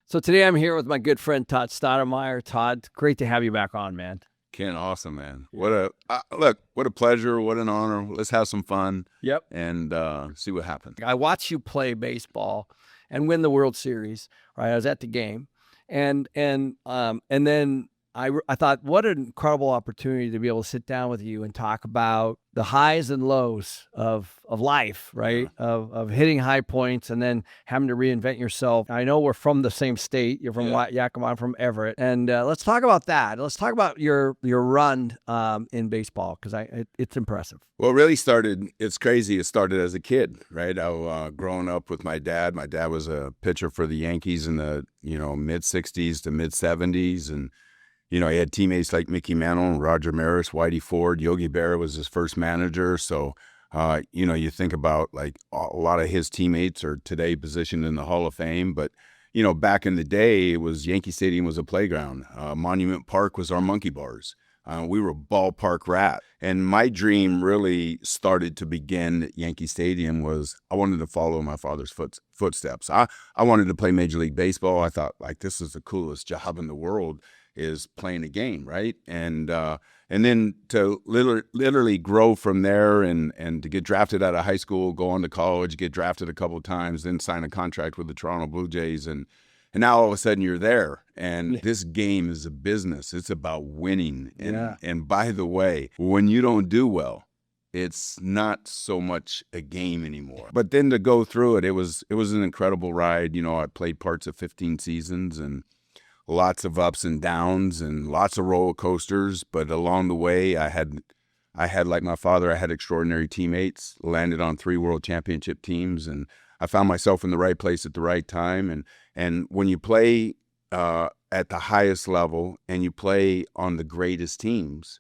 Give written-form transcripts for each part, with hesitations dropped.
So today I'm here with my good friend Todd Stottemyre. Todd, great to have you back on, man. Ken, awesome, man. What a look! What a pleasure! What an honor! Let's have some fun. Yep. And see what happens. I watched you play baseball and win the World Series. Right, I was at the game, and then I thought, what an incredible opportunity to be able to sit down with you and talk about the highs and lows of life, right? Yeah. Of hitting high points and then having to reinvent yourself. I know we're from the same state. You're from Yakima. I'm from Everett, and let's talk about that. Let's talk about your run in baseball, because it's impressive. Well, it really started. It's crazy. It started as a kid, right? I growing up with my dad. My dad was a pitcher for the Yankees in the mid '60s to mid '70s, and he had teammates like Mickey Mantle, Roger Maris, Whitey Ford. Yogi Berra was his first manager. So, you think about like a lot of his teammates are today positioned in the Hall of Fame. But, back in the day, it was Yankee Stadium was a playground. Monument Park was our monkey bars. We were ballpark rat. And my dream really started to begin at Yankee Stadium was I wanted to follow my father's footsteps. I wanted to play Major League Baseball. I thought, like, this is the coolest job in the world, is playing a game, right? And then to literally grow from there and to get drafted out of high school, go on to college, get drafted a couple of times, then sign a contract with the Toronto Blue Jays, and now all of a sudden you're there. And this game is a business. It's about winning. And by the way, when you don't do well, it's not so much a game anymore. But then to go through it, it was an incredible ride. I played parts of 15 seasons and lots of ups and downs and lots of roller coasters. But along the way, I had like my father, I had extraordinary teammates, landed on 3 world championship teams, and I found myself in the right place at the right time. And when you play at the highest level and you play on the greatest teams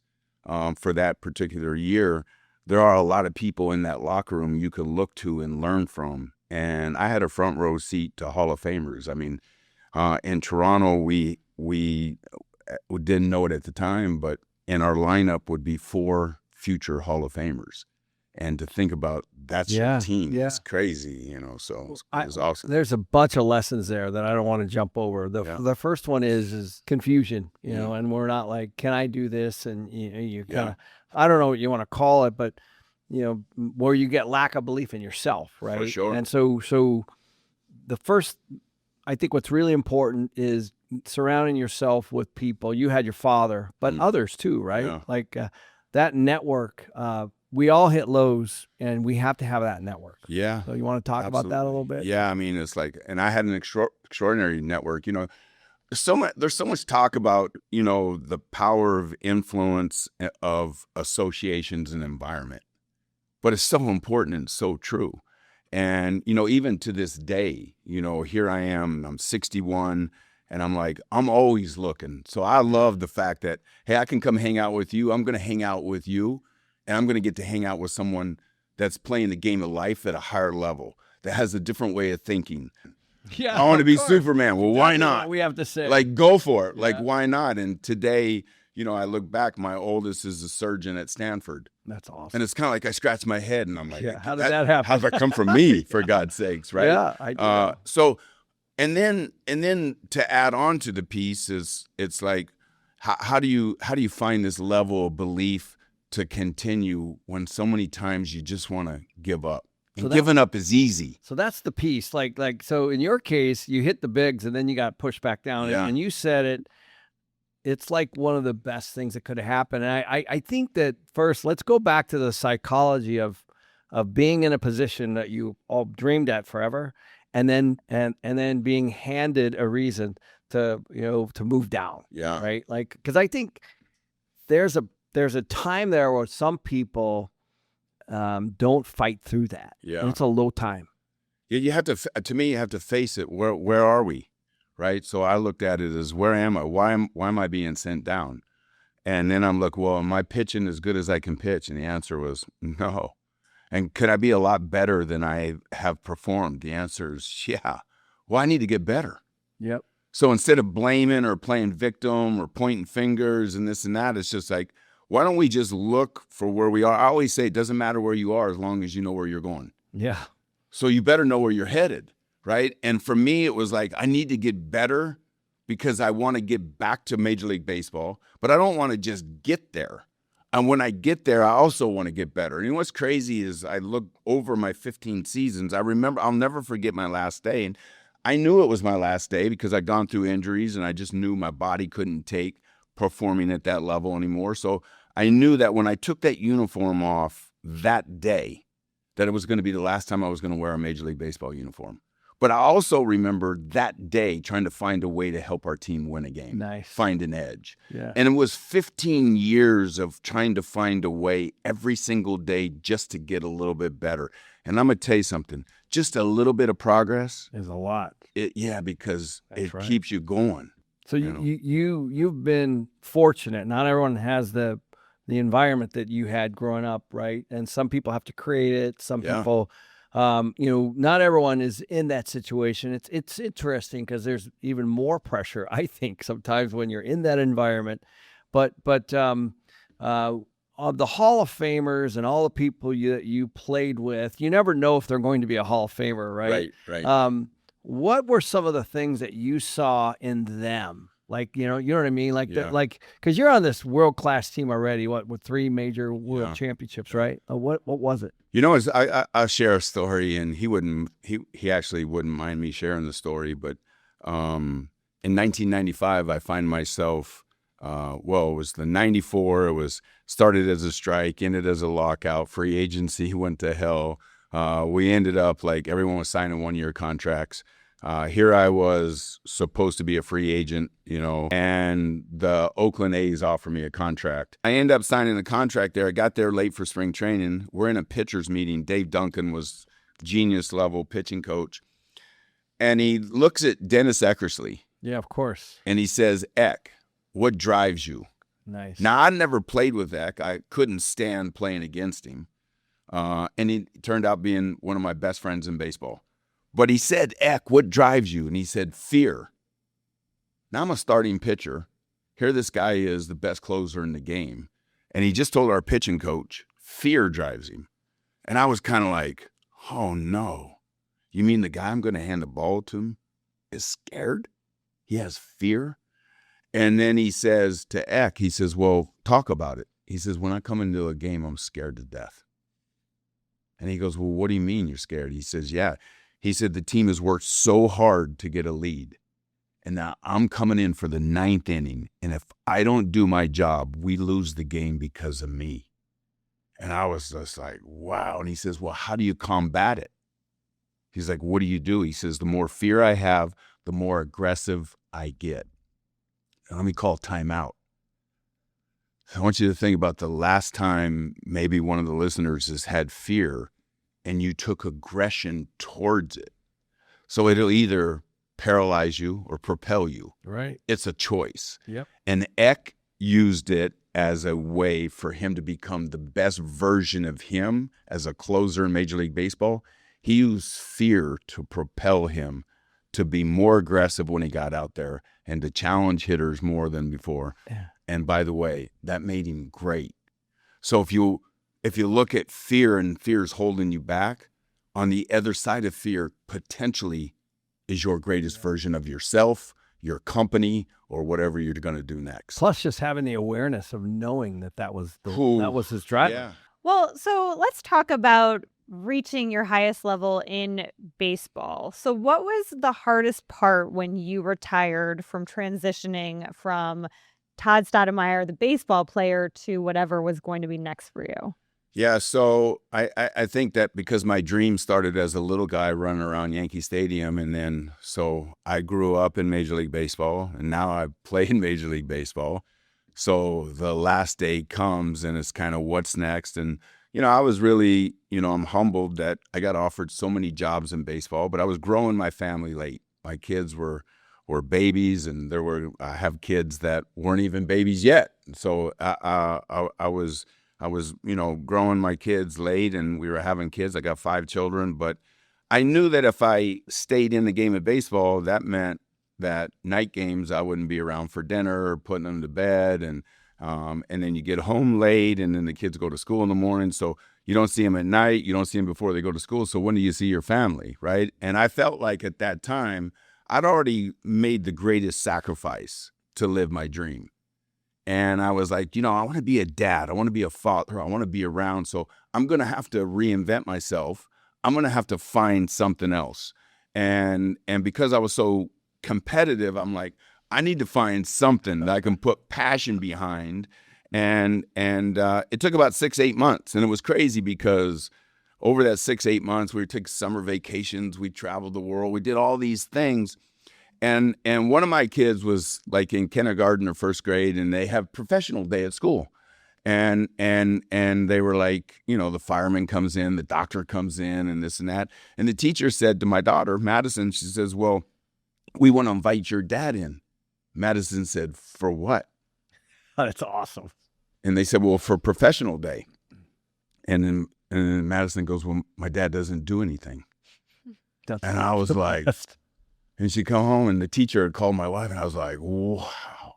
for that particular year, there are a lot of people in that locker room you can look to and learn from. And I had a front row seat to Hall of Famers. I mean, in Toronto, we didn't know it at the time, but in our lineup would be 4 future Hall of Famers. And to think about that's your team, it's crazy, so it was awesome. There's a bunch of lessons there that I don't want to jump over. The first one is confusion, and we're not like, can I do this? And you kind of, I don't know what you want to call it, but where you get lack of belief in yourself, right? For sure. And so the first, I think what's really important is surrounding yourself with people. You had your father, but others too, right? Yeah. Like that network. We all hit lows, and we have to have that network. Yeah. So you want to talk about that a little bit? Yeah, I mean, it's like, and I had an extraordinary network. There's so much talk about the power of influence of associations and environment, but it's so important and so true. And even to this day, here I am. I'm 61. And I'm like, I'm always looking. So I love the fact that, hey, I can come hang out with you. I'm going to hang out with you. And I'm going to get to hang out with someone that's playing the game of life at a higher level, that has a different way of thinking. Yeah, I want to be Superman. Well, why not? We have to say. Like, go for it. Like, why not? And today, I look back, my oldest is a surgeon at Stanford. That's awesome. And it's kind of like I scratch my head and I'm like, how did that happen? How did that come from me, for God's sakes, right? Yeah, I do. So, and then to add on to the piece is, it's like, how do you find this level of belief to continue when so many times you just want to give up? And giving up is easy. So that's the piece. Like so in your case, you hit the bigs and then you got pushed back down. Yeah. And you said it's like one of the best things that could have happened. And I think that first, let's go back to the psychology of being in a position that you all dreamed at forever, and then being handed a reason to move down. Yeah. Right. Like, because I think there's a time there where some people don't fight through that. Yeah. And it's a low time. Yeah, you have to me, you have to face it. Where are we? Right? So I looked at it as, where am I? Why am I being sent down? And then I'm like, well, am I pitching as good as I can pitch? And the answer was no. And could I be a lot better than I have performed? The answer is yeah. Well, I need to get better. Yep. So instead of blaming or playing victim or pointing fingers and this and that, it's just like, why don't we just look for where we are? I always say it doesn't matter where you are as long as you know where you're going. Yeah. So you better know where you're headed, right? And for me, it was like, I need to get better because I want to get back to Major League Baseball, but I don't want to just get there. And when I get there, I also want to get better. And what's crazy is I look over my 15 seasons. I remember, I'll never forget my last day. And I knew it was my last day because I'd gone through injuries and I just knew my body couldn't take performing at that level anymore. So I knew that when I took that uniform off that day, that it was going to be the last time I was going to wear a Major League Baseball uniform. But I also remember that day trying to find a way to help our team win a game, find an edge. Yeah. And it was 15 years of trying to find a way every single day just to get a little bit better. And I'm going to tell you something, just a little bit of progress is a lot. Because That's right. keeps you going. So you've been fortunate. Not everyone has the environment that you had growing up, right? And some people have to create it. Some people, not everyone is in that situation. It's interesting because there's even more pressure, I think, sometimes when you're in that environment. But of the Hall of Famers and all the people you played with, you never know if they're going to be a Hall of Famer, right? Right. What were some of the things that you saw in them? Like, you know what I mean? Like, because you're on this world-class team already, with 3 major world championships, right? What was it? I'll share a story, and he actually wouldn't mind me sharing the story, but in 1995, I find myself, it was the 94, it was started as a strike, ended as a lockout, free agency went to hell. We ended up like everyone was signing 1-year contracts. Here I was supposed to be a free agent, and the Oakland A's offered me a contract. I ended up signing the contract there. I got there late for spring training. We're in a pitcher's meeting. Dave Duncan was genius level pitching coach. And he looks at Dennis Eckersley. Yeah, of course. And he says, Eck, what drives you? Nice. Now, I never played with Eck. I couldn't stand playing against him. And he turned out being one of my best friends in baseball. But he said, Eck, what drives you? And he said, fear. Now I'm a starting pitcher. Here this guy is the best closer in the game. And he just told our pitching coach, fear drives him. And I was kind of like, oh no. You mean the guy I'm going to hand the ball to him is scared? He has fear? And then he says to Eck, he says, well, talk about it. He says, when I come into a game, I'm scared to death. And he goes, well, what do you mean you're scared? He says, yeah. He said, the team has worked so hard to get a lead. And now I'm coming in for the 9th inning. And if I don't do my job, we lose the game because of me. And I was just like, wow. And he says, well, how do you combat it? He's like, what do you do? He says, the more fear I have, the more aggressive I get. And let me call timeout. I want you to think about the last time maybe one of the listeners has had fear and you took aggression towards it. So it'll either paralyze you or propel you. Right. It's a choice. Yep. And Eck used it as a way for him to become the best version of him as a closer in Major League Baseball. He used fear to propel him to be more aggressive when he got out there and to challenge hitters more than before. Yeah. And by the way, that made him great. So if you look at fear and fear is holding you back, on the other side of fear potentially is your greatest version of yourself, your company, or whatever you're going to do next. Plus just having the awareness of knowing that was his driver. Yeah. Well, so let's talk about reaching your highest level in baseball. So what was the hardest part when you retired from transitioning from Todd Stottemyre, the baseball player, to whatever was going to be next for you? Yeah, so I think that because my dream started as a little guy running around Yankee Stadium, and then so I grew up in Major League Baseball, and now I play in Major League Baseball. So the last day comes, and it's kind of what's next. And, I was really, I'm humbled that I got offered so many jobs in baseball, but I was growing my family late. My kids were babies, and I have kids that weren't even babies yet. So I was growing my kids late, and we were having kids. I got 5 children, but I knew that if I stayed in the game of baseball, that meant that night games, I wouldn't be around for dinner or putting them to bed. And then you get home late, and then the kids go to school in the morning. So You don't see them at night. You don't see them before they go to school. So when do you see your family, right? And I felt like at that time, I'd already made the greatest sacrifice to live my dream. And I was like, I want to be a dad. I want to be a father. I want to be around. So I'm going to have to reinvent myself. I'm going to have to find something else. And because I was so competitive, I'm like, I need to find something that I can put passion behind. And it took about 6-8 months. And it was crazy because over that 6-8 months, we took summer vacations. We traveled the world. We did all these things. And one of my kids was like in kindergarten or first grade, and they have professional day at school. And they were like, the fireman comes in, the doctor comes in, and this and that. And the teacher said to my daughter, Madison, she says, well, we want to invite your dad in. Madison said, for what? That's awesome. And they said, well, for professional day. And then Madison goes, well, my dad doesn't do anything. And I was like, and she come home, and the teacher had called my wife, and I was like, wow.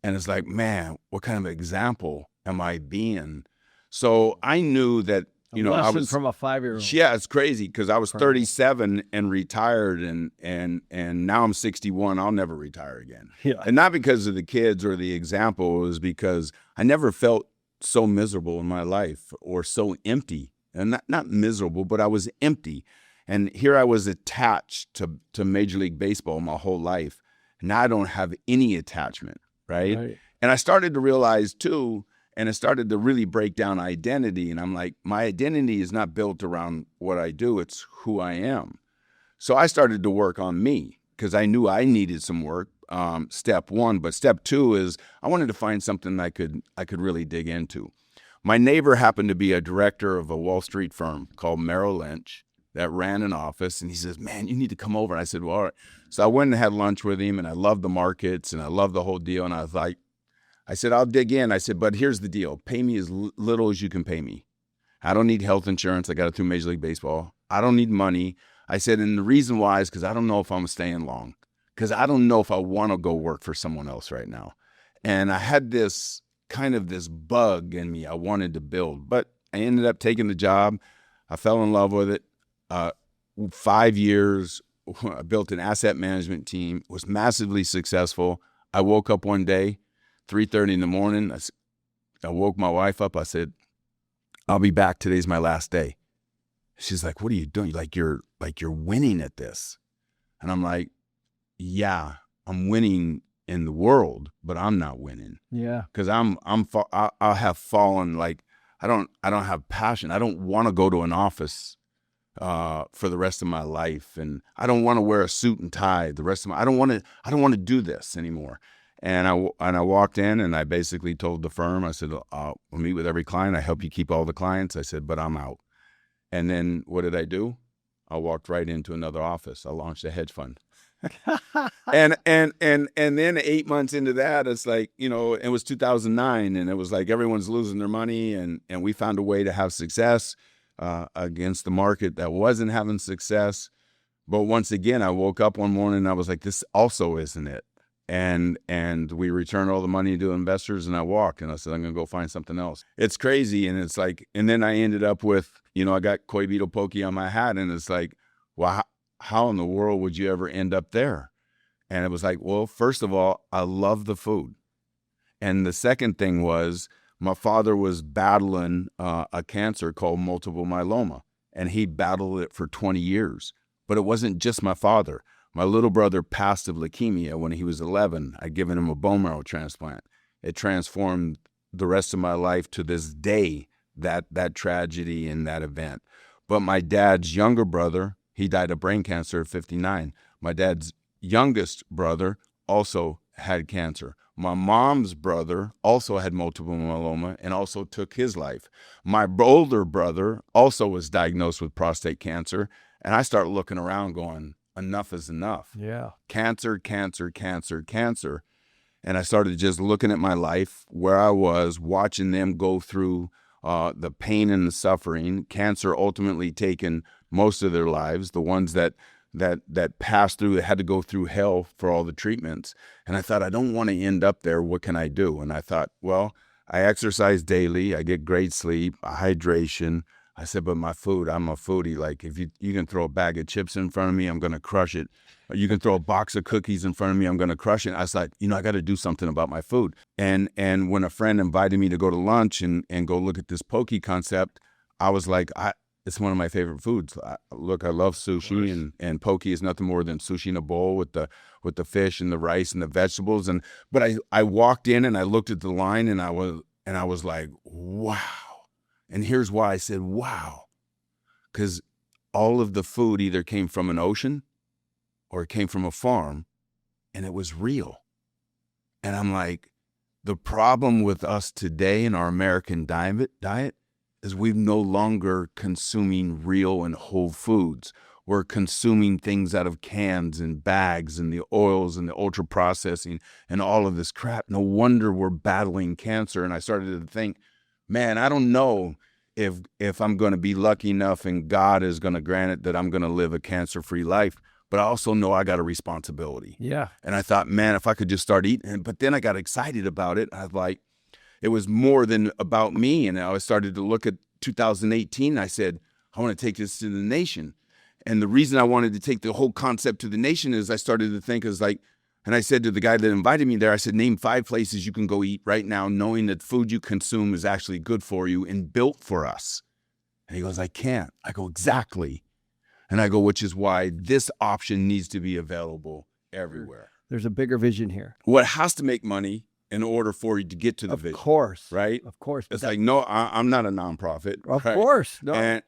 And it's like, man, what kind of example am I being? So I knew that, I was from a 5-year-old. Yeah, it's crazy because I was 37 and retired, and now I'm 61. I'll never retire again. Yeah. And not because of the kids or the example, it was because I never felt so miserable in my life or so empty. And not miserable, but I was empty. And here I was attached to Major League Baseball my whole life. Now I don't have any attachment, right? And I started to realize too, and it started to really break down identity. And I'm like, my identity is not built around what I do. It's who I am. So I started to work on me because I knew I needed some work. Step one, but step two is I wanted to find something I could really dig into. My neighbor happened to be a director of a Wall Street firm called Merrill Lynch that ran an office. And he says, man, you need to come over. And I said, well, all right. So I went and had lunch with him, and I loved the markets and I loved the whole deal. And I was like, I said, I'll dig in. I said, but here's the deal. Pay me as little as you can pay me. I don't need health insurance. I got it through Major League Baseball. I don't need money. I said, and the reason why is because I don't know if I'm staying long, because I don't know if I want to go work for someone else right now. And I had this bug in me I wanted to build, but I ended up taking the job. I fell in love with it. 5 years, I built an asset management team, was massively successful. I woke up one day, 3:30 in the morning. I woke my wife up. I said, I'll be back. Today's my last day. She's like, what are you doing? You're winning at this. And I'm like, yeah, I'm winning in the world, but I'm not winning. Yeah. Cause I have fallen. Like, I don't have passion. I don't want to go to an office for the rest of my life. And I don't want to wear a suit and tie the rest of I don't want to do this anymore. And I walked in, and I basically told the firm, I said, I'll meet with every client. I help you keep all the clients. I said, but I'm out. And then what did I do? I walked right into another office. I launched a hedge fund. and then 8 months into that, it's like, it was 2009, and it was like everyone's losing their money, and we found a way to have success against the market that wasn't having success. But once again, I woke up one morning and I was like, this also isn't it. And we returned all the money to investors, and I walked, and I said, I'm going to go find something else. It's crazy. And it's like, and then I ended up with, I got Koi Beetle Pokey on my hat, and it's like, well, how in the world would you ever end up there? And it was like, well, first of all, I love the food. And the second thing was, my father was battling a cancer called multiple myeloma, and he battled it for 20 years. But it wasn't just my father. My little brother passed of leukemia when he was 11. I'd given him a bone marrow transplant. It transformed the rest of my life to this day, that tragedy and that event. But my dad's younger brother, he died of brain cancer at 59. My dad's youngest brother also had cancer. My mom's brother also had multiple myeloma and also took his life. My older brother also was diagnosed with prostate cancer. And I start looking around going, enough is enough. Yeah. Cancer, cancer, cancer, cancer. And I started just looking at my life, where I was, watching them go through the pain and the suffering. Cancer ultimately taken most of their lives, the ones that passed through, that had to go through hell for all the treatments. And I thought, I don't want to end up there. What can I do? And I thought, well, I exercise daily. I get great sleep, hydration. I said, but my food, I'm a foodie. Like if you can throw a bag of chips in front of me, I'm going to crush it. Or you can throw a box of cookies in front of me, I'm going to crush it. I was like, I got to do something about my food. And when a friend invited me to go to lunch and go look at this poke concept, I was like, it's one of my favorite foods. I love sushi, and poke is nothing more than sushi in a bowl with the fish and the rice and the vegetables. But I walked in and I looked at the line and I was like, wow. And here's why I said, wow, because all of the food either came from an ocean or it came from a farm, and it was real. And I'm like, the problem with us today in our American diet is we're no longer consuming real and whole foods. We're consuming things out of cans and bags and the oils and the ultra processing and all of this crap. No wonder we're battling cancer. And I started to think, man, I don't know if I'm going to be lucky enough and God is going to grant it that I'm going to live a cancer-free life. But I also know I got a responsibility. Yeah. And I thought, man, if I could just start eating. But then I got excited about it. I was like, it was more than about me. And I started to look at 2018. I said, I want to take this to the nation. And the reason I wanted to take the whole concept to the nation is I started to think and I said to the guy that invited me there, I said, name 5 places you can go eat right now, knowing that food you consume is actually good for you and built for us. And he goes, I can't. I go, exactly. And I go, which is why this option needs to be available everywhere. There's a bigger vision here. What has to make money in order for you to get to the vision. Of course. Right? Of course. It's like, no, I'm not a nonprofit. Of right? course. No.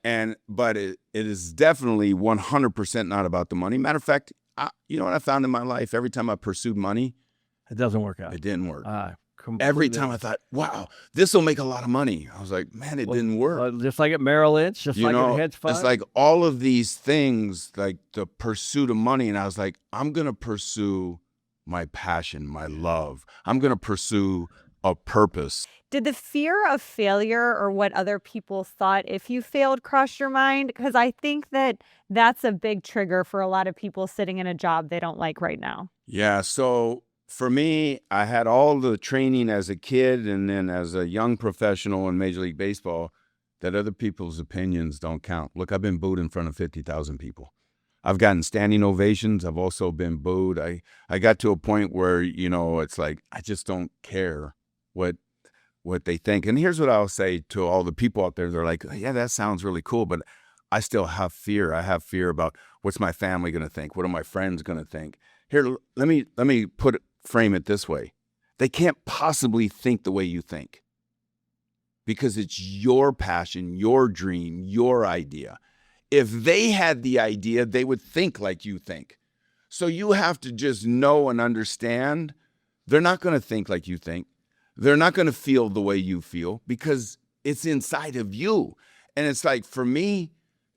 But it is definitely 100% not about the money. Matter of fact, you know what I found in my life? Every time I pursued money, it doesn't work out. It didn't work. Completely. Every time I thought, wow, this will make a lot of money. I was like, man, it didn't work. Just like at Merrill Lynch, just like at hedge fund. It's like all of these things, like the pursuit of money. And I was like, I'm going to pursue my passion, my love. I'm going to pursue a purpose. Did the fear of failure or what other people thought if you failed cross your mind? Because I think that's a big trigger for a lot of people sitting in a job they don't like right now. Yeah. So for me, I had all the training as a kid and then as a young professional in Major League Baseball that other people's opinions don't count. Look, I've been booed in front of 50,000 people. I've gotten standing ovations. I've also been booed. I got to a point where, it's like, I just don't care what they think. And here's what I'll say to all the people out there. They're like, yeah, that sounds really cool, but I still have fear. I have fear about what's my family going to think? What are my friends going to think? Here, let me frame it this way. They can't possibly think the way you think because it's your passion, your dream, your idea. If they had the idea, they would think like you think. So you have to just know and understand they're not going to think like you think. They're not going to feel the way you feel because it's inside of you. And it's like, for me,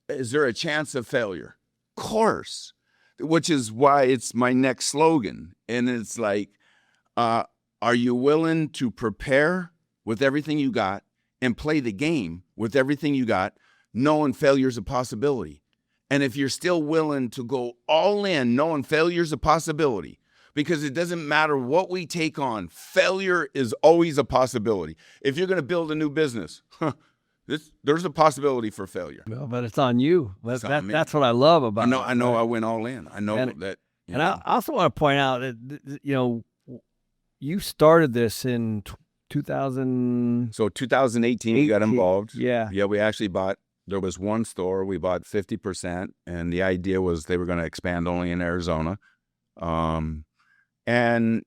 is there a chance of failure? Of course, which is why it's my next slogan. And it's like, are you willing to prepare with everything you got and play the game with everything you got, knowing failure's a possibility? And if you're still willing to go all in, knowing failure's a possibility, because it doesn't matter what we take on, failure is always a possibility. If you're going to build a new business, there's a possibility for failure. Well, but it's on you. That's what I love about it. I know. I went all in. I know that. I also want to point out that, you started this in 2000. So 2018, we got involved. Yeah. Yeah, we actually there was one store. We bought 50%. And the idea was they were going to expand only in Arizona. And,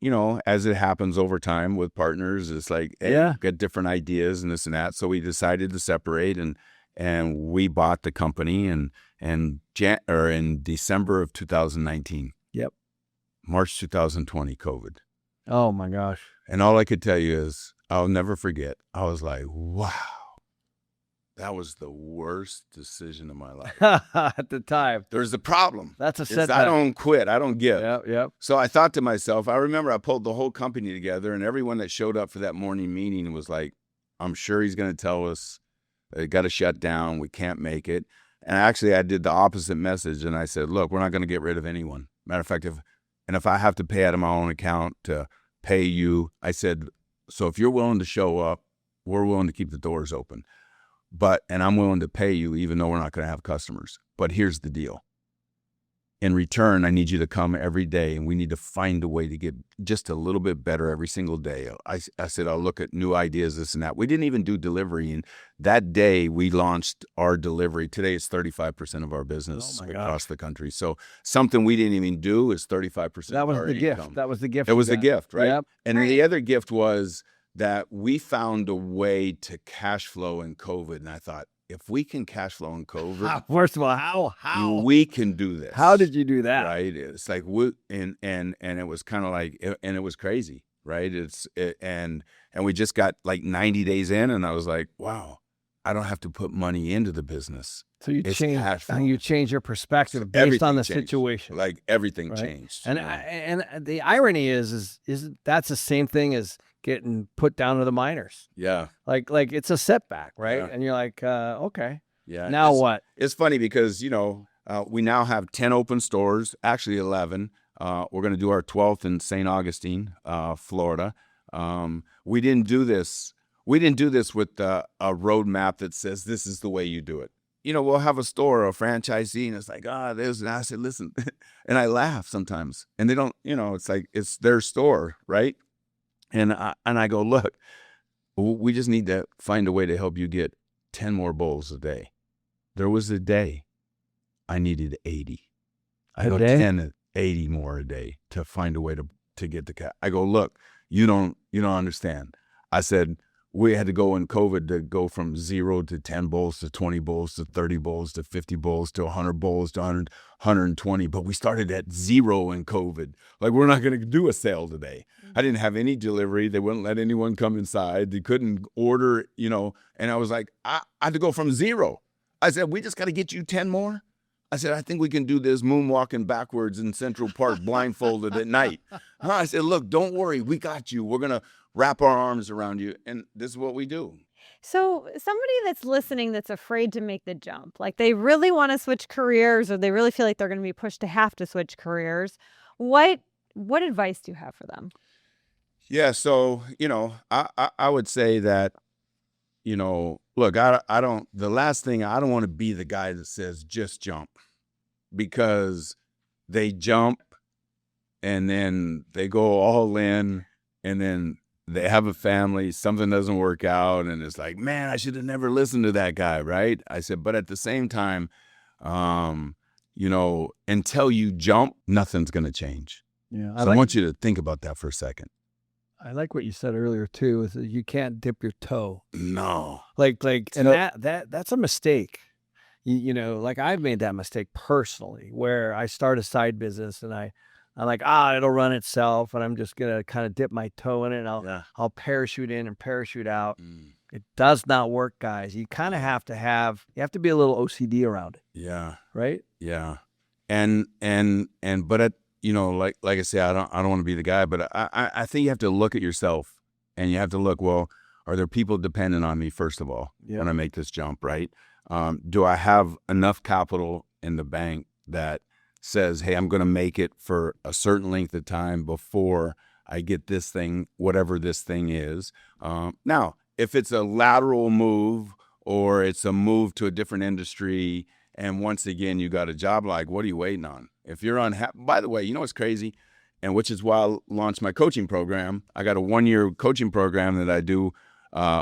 as it happens over time with partners, it's like, hey, get different ideas and this and that. So we decided to separate and we bought the company in December of 2019. Yep. March 2020, COVID. Oh my gosh. And all I could tell you is I'll never forget. I was like, wow, that was the worst decision of my life. At the time. There's a problem. That's a setback. I don't quit. I don't give. Yep. So I thought to myself, I remember I pulled the whole company together and everyone that showed up for that morning meeting was like, I'm sure he's going to tell us they got to shut down. We can't make it. And actually I did the opposite message. And I said, look, we're not going to get rid of anyone. Matter of fact, if I have to pay out of my own account to pay you, I said, so if you're willing to show up we're willing to keep the doors open, and I'm willing to pay you even though we're not going to have customers. But here's the deal. In return, I need you to come every day, and we need to find a way to get just a little bit better every single day. I said, I'll look at new ideas, this and that. We didn't even do delivery. And that day we launched our delivery. Today it's 35% of our business across the country. So something we didn't even do is 35% That was of our the gift. income. That was the gift. It was the gift, right? Yep. And the other gift was that we found a way to cash flow in COVID. And I thought, if we can cash flow in COVID, First of all, how we can do this. How did you do that? Right. It's like and it was kind of like, and it was crazy, right? And we just got like 90 days in, and I was like, wow, I don't have to put money into the business. So you It's change cash flow. you change your perspective So based everything on the changed. situation. Like everything Right. changed. And Yeah. and the irony is that's the same thing as getting put down to the minors. Yeah. Like it's a setback, right? Yeah. And you're like, okay, Yeah. now what? It's funny because, we now have 10 open stores, actually 11. We're going to do our 12th in St. Augustine, Florida. We didn't do this. We didn't do this with a roadmap that says this is the way you do it. We'll have a store or a franchisee, and it's like, there's an. I said, listen, and I laugh sometimes, and they don't. It's like it's their store, right? And I go, look, we just need to find a way to help you get 10 more bowls a day. There was a day I needed 80. I go 10, 80 more a day to find a way to get the cat. I go, look, you don't understand. I said, we had to go in COVID to go from 0 to 10 bowls to 20 bowls to 30 bowls to 50 bowls to 100 bowls to 100, 120. But we started at 0 in COVID. Like, we're not going to do a sale today. I didn't have any delivery. They wouldn't let anyone come inside. They couldn't order, and I was like, I had to go from 0. I said, we just got to get you 10 more. I said, I think we can do this moonwalking backwards in Central Park blindfolded at night. I said, look, don't worry. We got you. We're going to wrap our arms around you. And this is what we do. So somebody that's listening that's afraid to make the jump, like they really want to switch careers or they really feel like they're going to be pushed to have to switch careers, what advice do you have for them? Yeah. So, I would say that, look, the last thing, I don't want to be the guy that says just jump, because they jump and then they go all in, and then they have a family, something doesn't work out, and it's like, man, I should have never listened to that guy, right? I said, but at the same time, until you jump, nothing's going to change. Yeah, I want you to think about that for a second. I like what you said earlier too. Is that you can't dip your toe. No. And that's a mistake. Like I've made that mistake personally, where I start a side business and I'm like, it'll run itself, and I'm just gonna kind of dip my toe in it, and I'll parachute in and parachute out. It does not work, guys. You kind of have to be a little OCD around it. Yeah. Right. Yeah. But like I say, I don't want to be the guy, but I think you have to look at yourself, and you have to look, well, are there people dependent on me, first of all, when I make this jump, right? Do I have enough capital in the bank that says, hey, I'm going to make it for a certain length of time before I get this thing, whatever this thing is. Now, if it's a lateral move or it's a move to a different industry, and once again, you got a job, like, what are you waiting on? If you're unhappy, by the way, what's crazy? And which is why I launched my coaching program. I got a 1-year coaching program that I do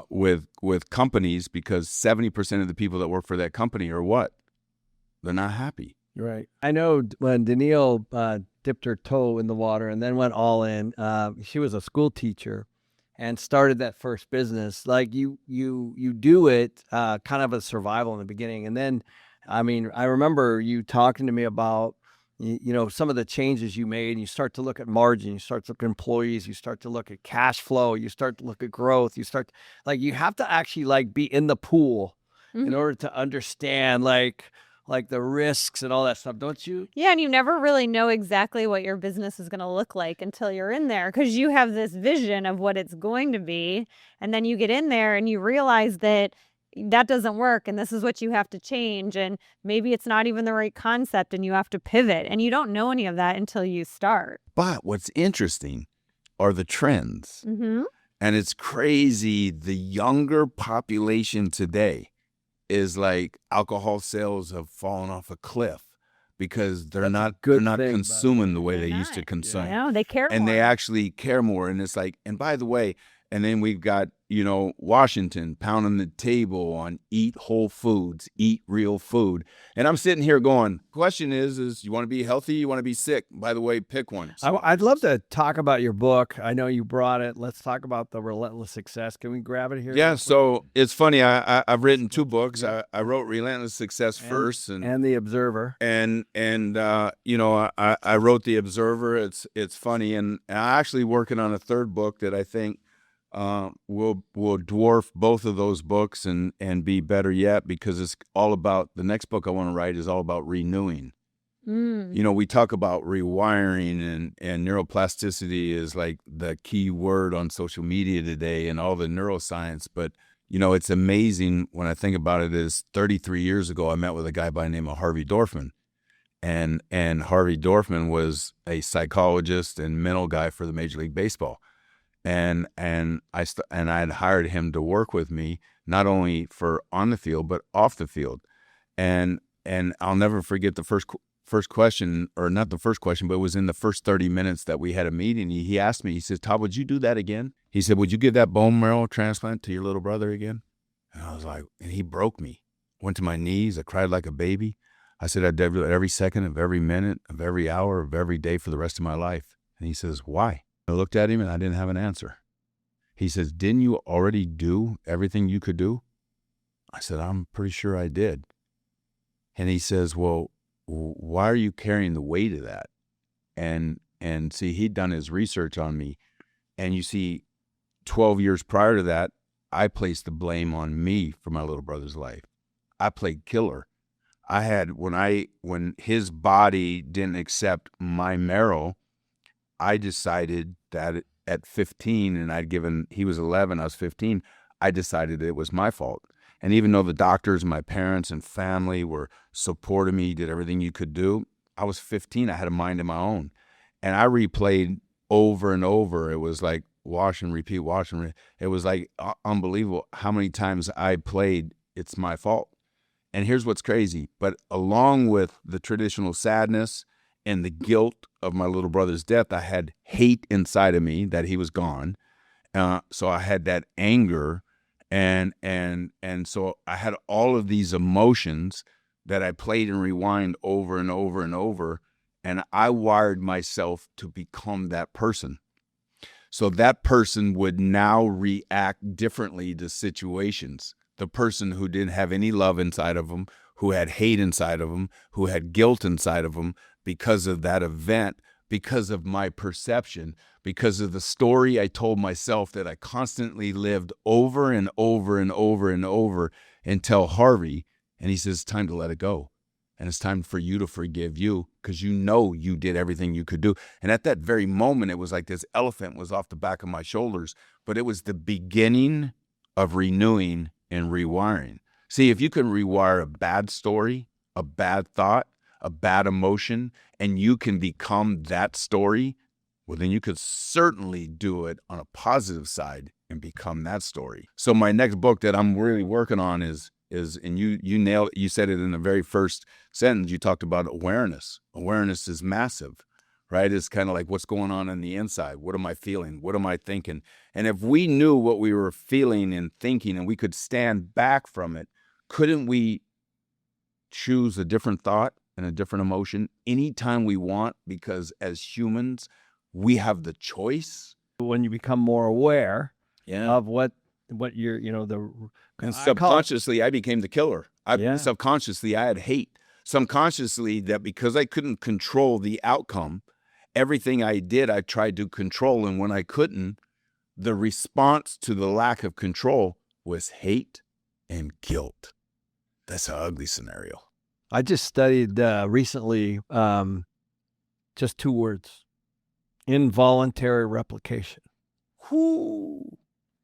with companies, because 70% of the people that work for that company are what? They're not happy. Right. I know when Danille dipped her toe in the water and then went all in, she was a school teacher and started that first business. Like you do it kind of a survival in the beginning. And then, I remember you talking to me about, some of the changes you made, and you start to look at margin, you start to look at employees, you start to look at cash flow, you start to look at growth, you have to actually be in the pool in order to understand like the risks and all that stuff, don't you? Yeah, and you never really know exactly what your business is going to look like until you're in there, because you have this vision of what it's going to be, and then you get in there and you realize that doesn't work, and this is what you have to change, and maybe it's not even the right concept, and you have to pivot, and you don't know any of that until you start. But what's interesting are the trends. And it's crazy. The younger population today is like alcohol sales have fallen off a cliff because they're not consuming the way they used to consume. No, they care And more. they actually care more. And it's like, and by the way, and then we've got, Washington pounding the table on eat whole foods, eat real food. And I'm sitting here going, question is you want to be healthy? You want to be sick? By the way, pick one. I'd love to talk about your book. I know you brought it. Let's talk about the Relentless Success. Can we grab it here? Yeah. So it's funny. I've written 2 books. I wrote Relentless Success first and The Observer. And I wrote The Observer. It's funny. And I'm actually working on a 3rd book that I think will dwarf both of those books and be better yet, because it's all about, the next book I want to write is all about renewing. We talk about rewiring, and neuroplasticity is like the key word on social media today and all the neuroscience. But, it's amazing when I think about it, is 33 years ago, I met with a guy by the name of Harvey Dorfman. And Harvey Dorfman was a psychologist and mental guy for the Major League Baseball. And I had hired him to work with me, not only for on the field, but off the field. And I'll never forget the first question, or not the first question, but it was in the first 30 minutes that we had a meeting. He asked me, he says, Todd, would you do that again? He said, would you give that bone marrow transplant to your little brother again? And I was like, and he broke me. Went to my knees. I cried like a baby. I said, I'd do it every second of every minute of every hour of every day for the rest of my life. And he says, why? I looked at him and I didn't have an answer. He says, didn't you already do everything you could do? I said, I'm pretty sure I did. And he says, well, why are you carrying the weight of that? And see, he'd done his research on me. And you see, 12 years prior to that, I placed the blame on me for my little brother's life. I played killer. I had, when his body didn't accept my marrow, I decided that at 15, and he was 11, I was 15, I decided it was my fault. And even though the doctors, my parents and family were supporting me, did everything you could do, I was 15, I had a mind of my own. And I replayed over and over. It was like wash and repeat, wash and repeat. It was like unbelievable how many times I played, it's my fault. And here's what's crazy. But along with the traditional sadness and the guilt of my little brother's death, I had hate inside of me that he was gone. So I had that anger, and so I had all of these emotions that I played and rewind over and over and over, and I wired myself to become that person. So that person would now react differently to situations. The person who didn't have any love inside of them, who had hate inside of them, who had guilt inside of them, because of that event, because of my perception, because of the story I told myself that I constantly lived over and over and over and over, until Harvey, and he says, it's time to let it go. And it's time for you to forgive you, because you did everything you could do. And at that very moment, it was like this elephant was off the back of my shoulders, but it was the beginning of renewing and rewiring. See, if you can rewire a bad story, a bad thought, a bad emotion, and you can become that story, well, then you could certainly do it on a positive side and become that story. So my next book that I'm really working on is and you nailed it. You said it in the very first sentence. You talked about awareness. Awareness is massive, right? It's kind of like, what's going on the inside? What am I feeling? What am I thinking? And if we knew what we were feeling and thinking, and we could stand back from it, couldn't we choose a different thought and a different emotion anytime we want? Because as humans, we have the choice. When you become more aware of what you're, and subconsciously, I became the killer. Subconsciously, I had hate. Subconsciously, that because I couldn't control the outcome, everything I did, I tried to control. And when I couldn't, the response to the lack of control was hate and guilt. That's an ugly scenario. I just studied recently just 2 words: involuntary replication. Whoo.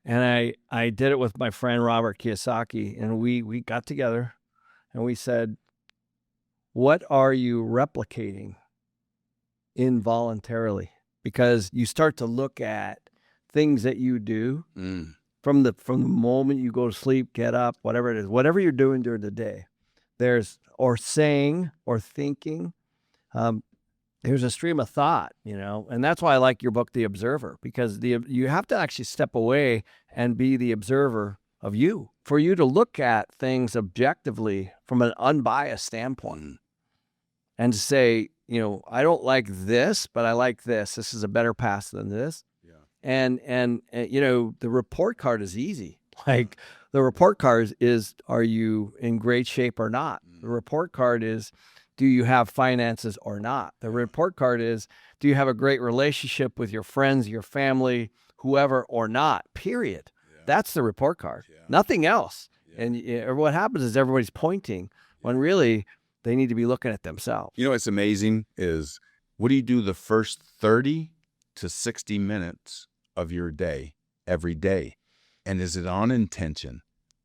And I did it with my friend Robert Kiyosaki, and we got together and we said, what are you replicating involuntarily? Because you start to look at things that you do Mm. from the moment you go to sleep, get up, whatever it is, whatever you're doing during the day, or saying or thinking, there's a stream of thought, and that's why I like your book, The Observer, because you have to actually step away and be the observer of you, for you to look at things objectively from an unbiased standpoint and to say, I don't like this, but I like this. This is a better path than this. Yeah. And the report card is easy. Like the report card is, are you in great shape or not? The report card is, do you have finances or not? The report card is, do you have a great relationship with your friends, your family, whoever or not? Period. Yeah. That's the report card. Yeah. Nothing else. Yeah. And what happens is everybody's pointing when really they need to be looking at themselves. What's amazing is, what do you do the first 30 to 60 minutes of your day every day? And is it on intention?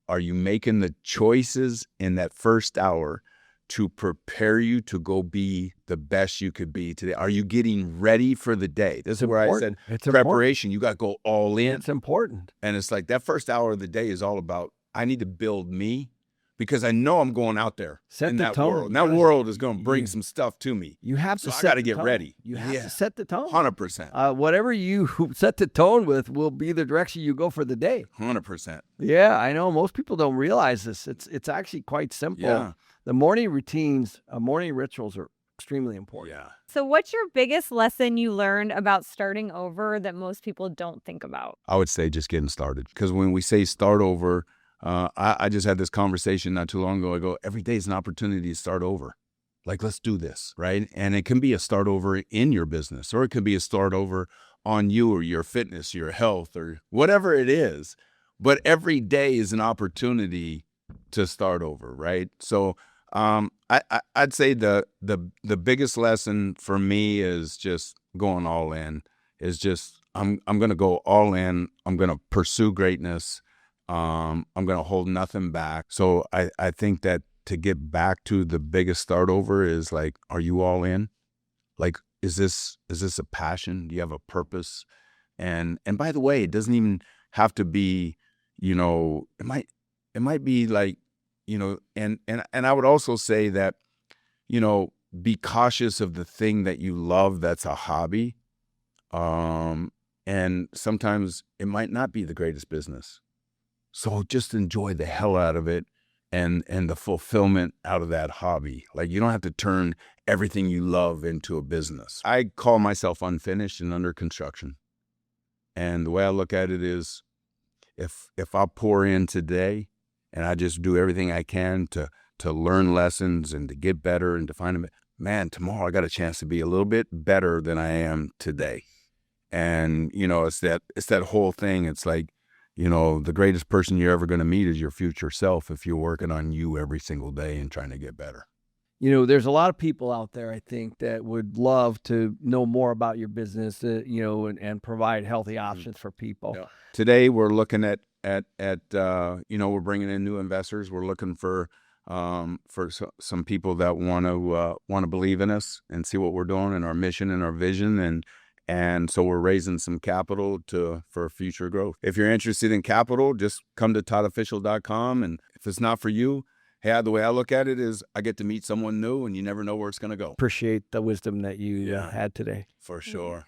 Are you making the choices in that first hour to prepare you to go be the best you could be today? Are you getting ready for the day? This is where I said preparation. You got to go all in. It's important. And it's like that first hour of the day is all about, I need to build me, because I know I'm going out there in that world. And that world is going to bring some stuff to me. You have to I got to get ready. You have to set the tone. 100%. Whatever you set the tone with will be the direction you go for the day. 100%. Yeah, I know. Most people don't realize this. It's actually quite simple. Yeah. The morning routines, morning rituals are extremely important. Yeah. So what's your biggest lesson you learned about starting over that most people don't think about? I would say just getting started. Because when we say start over, I just had this conversation not too long ago. I go, every day is an opportunity to start over. Like, let's do this, right? And it can be a start over in your business, or it could be a start over on you or your fitness, your health, or whatever it is. But every day is an opportunity to start over, right? So I'd say the biggest lesson for me is just going all in. Is just I'm going to go all in. I'm going to pursue greatness. I'm going to hold nothing back. So I think that to get back to the biggest start over is like, are you all in? Like, is this a passion? Do you have a purpose? And by the way, it doesn't even have to be, it might be like, and I would also say that, be cautious of the thing that you love that's a hobby. And sometimes it might not be the greatest business. So just enjoy the hell out of it and the fulfillment out of that hobby. Like, you don't have to turn everything you love into a business. I call myself unfinished and under construction. And the way I look at it is, if I pour in today and I just do everything I can to learn lessons and to get better and to find them, man, tomorrow I got a chance to be a little bit better than I am today. And, it's that whole thing. It's like, the greatest person you're ever going to meet is your future self if you're working on you every single day and trying to get better. There's a lot of people out there, I think, that would love to know more about your business, and provide healthy options for people. Yeah. Today, we're looking at we're bringing in new investors. We're looking for some people that want to believe in us and see what we're doing and our mission and our vision. And so we're raising some capital for future growth. If you're interested in capital, just come to toddofficial.com. And if it's not for you, hey, the way I look at it is, I get to meet someone new, and you never know where it's going to go. Appreciate the wisdom that you had today. For sure.